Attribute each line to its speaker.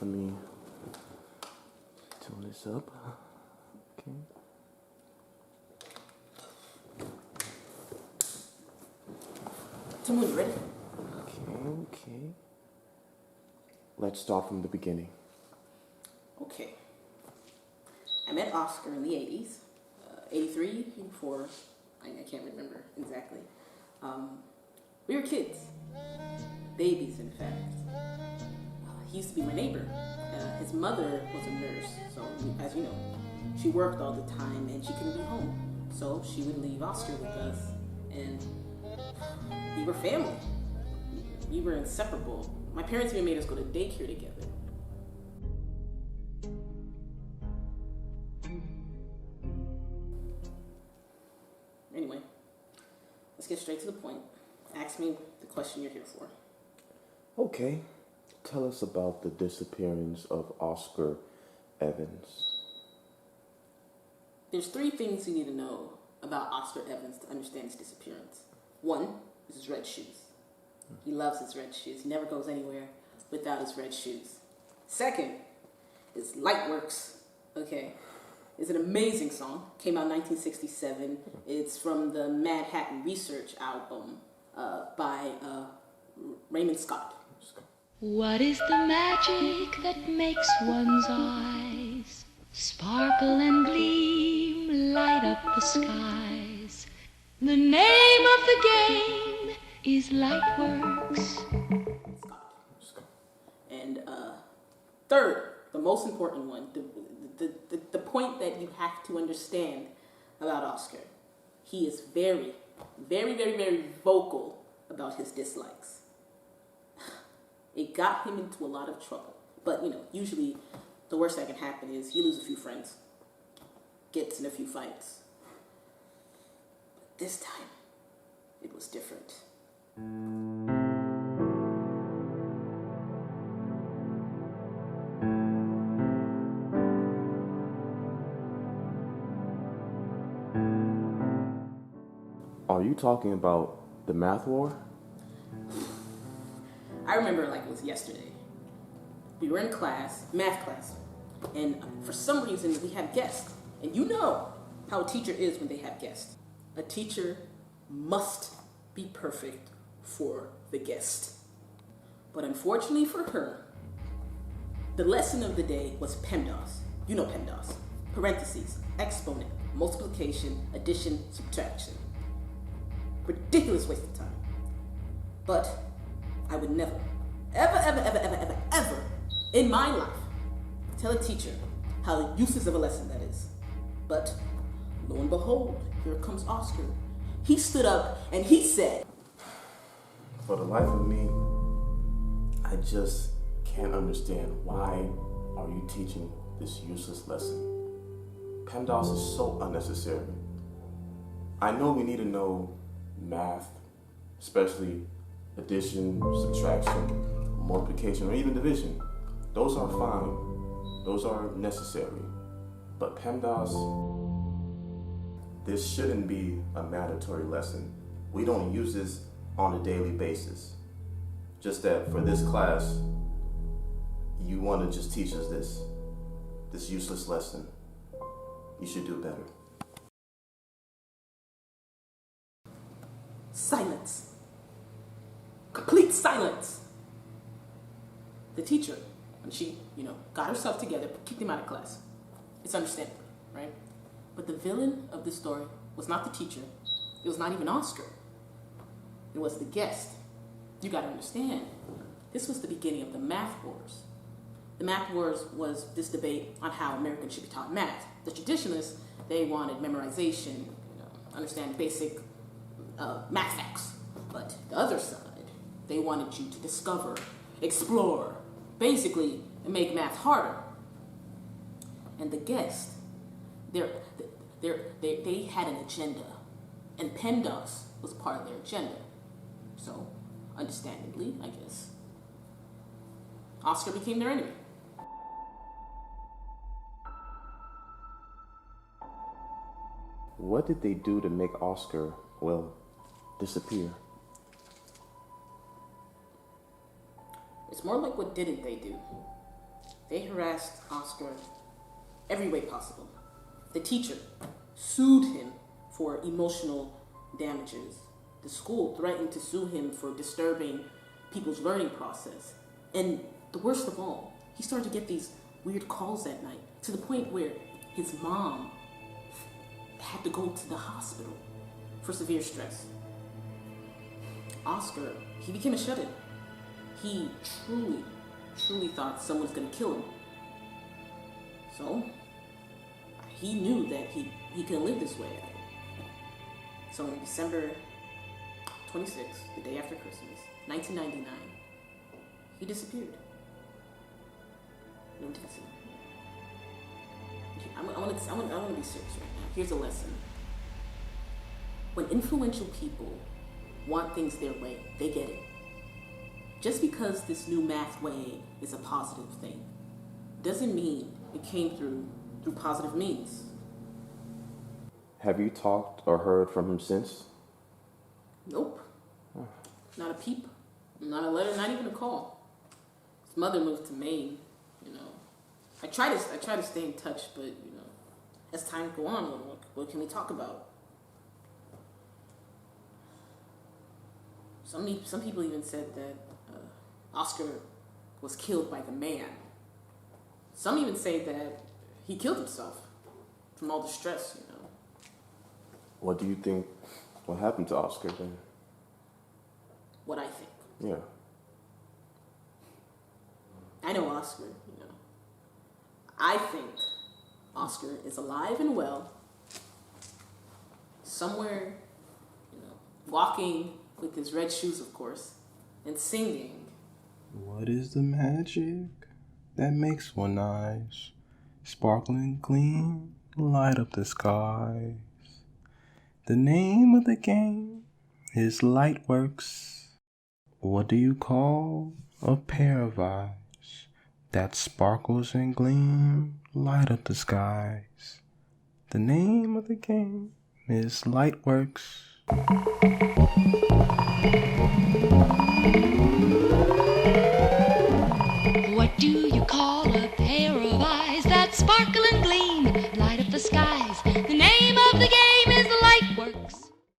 Speaker 1: Let me tune this up. Okay.
Speaker 2: Timon, you ready?
Speaker 1: Okay. Let's start from the beginning.
Speaker 2: Okay. I met Oscar in the 80s. 83, 84, I can't remember exactly. We were kids. Babies, in fact. He used to be my neighbor. His mother was a nurse, so as you know, she worked all the time and she couldn't be home. So she would leave Oscar with us, and we were family. We were inseparable. My parents even made us go to daycare together. Anyway, let's get straight to the point. Ask me the question you're here for.
Speaker 1: Okay. Tell us about the disappearance of Oscar Evans.
Speaker 2: There's 3 things you need to know about Oscar Evans to understand his disappearance. 1 is his red shoes. He loves his red shoes. He never goes anywhere without his red shoes. 2nd is Lightworks. Okay. It's an amazing song. Came out in 1967. It's from the Manhattan Research album by Raymond Scott.
Speaker 3: What is the magic that makes one's eyes sparkle and gleam, light up the skies? The name of the game is Lightworks.
Speaker 2: Scott. And 3rd, the most important one, the point that you have to understand about Oscar. He is very, very, very, very vocal about his dislikes. It got him into a lot of trouble. But, usually the worst that can happen is he loses a few friends, gets in a few fights. But this time, it was different.
Speaker 1: Are you talking about the math war?
Speaker 2: I remember like it was yesterday. We were in class, math class, and for some reason we had guests. And you know how a teacher is when they have guests. A teacher must be perfect for the guest. But unfortunately for her, the lesson of the day was PEMDAS. You know PEMDAS. Parentheses, exponent, multiplication, addition, subtraction. Ridiculous waste of time. But I would never, ever in my life tell a teacher how useless of a lesson that is. But lo and behold, here comes Oscar. He stood up and he said,
Speaker 1: For the life of me, I just can't understand why are you teaching this useless lesson. PEMDAS is so unnecessary. I know we need to know math, especially addition, subtraction, multiplication, or even division. Those are fine. Those are necessary. But PEMDAS, this shouldn't be a mandatory lesson. We don't use this on a daily basis. Just that for this class, you want to just teach us this useless lesson. You should do better.
Speaker 2: silence. Complete silence. The teacher, when she, got herself together, kicked him out of class. It's understandable, right? But the villain of this story was not the teacher. It was not even Oscar. It was the guest. You got to understand, this was the beginning of the math wars. The math wars was this debate on how Americans should be taught math. The traditionalists, they wanted memorization, understand basic math facts. But the other side, they wanted you to discover, explore, basically make math harder. And the guest, they had an agenda, and PEMDAS was part of their agenda. So, understandably, I guess, Oscar became their enemy.
Speaker 1: What did they do to make Oscar, disappear?
Speaker 2: It's more like what didn't they do? They harassed Oscar every way possible. The teacher sued him for emotional damages. The school threatened to sue him for disturbing people's learning process. And the worst of all, he started to get these weird calls at night, to the point where his mom had to go to the hospital for severe stress. Oscar, he became a shut-in. He truly thought someone was going to kill him. So, he knew that he couldn't live this way. So on December 26th, the day after Christmas, 1999, he disappeared. No dancing. I want to be serious right now. Here's a lesson. When influential people want things their way, they get it. Just because this new math way is a positive thing doesn't mean it came through positive means.
Speaker 1: Have you talked or heard from him since?
Speaker 2: Nope. Not a peep. Not a letter, not even a call. His mother moved to Maine, you know. I try to stay in touch, but, you know, as time go on, what can we talk about? Some people even said that Oscar was killed by the man. Some even say that he killed himself from all the stress, you know.
Speaker 1: What do you think will happen to Oscar then?
Speaker 2: What I think.
Speaker 1: Yeah.
Speaker 2: I know Oscar, you know. I think Oscar is alive and well, somewhere, you know, walking with his red shoes, of course, and singing.
Speaker 4: What is the magic that makes one eyes sparkle and gleam, light up the skies? The name of the game is Lightworks. What do you call a pair of eyes that sparkles and gleam, light up the skies? The name of the game is Lightworks.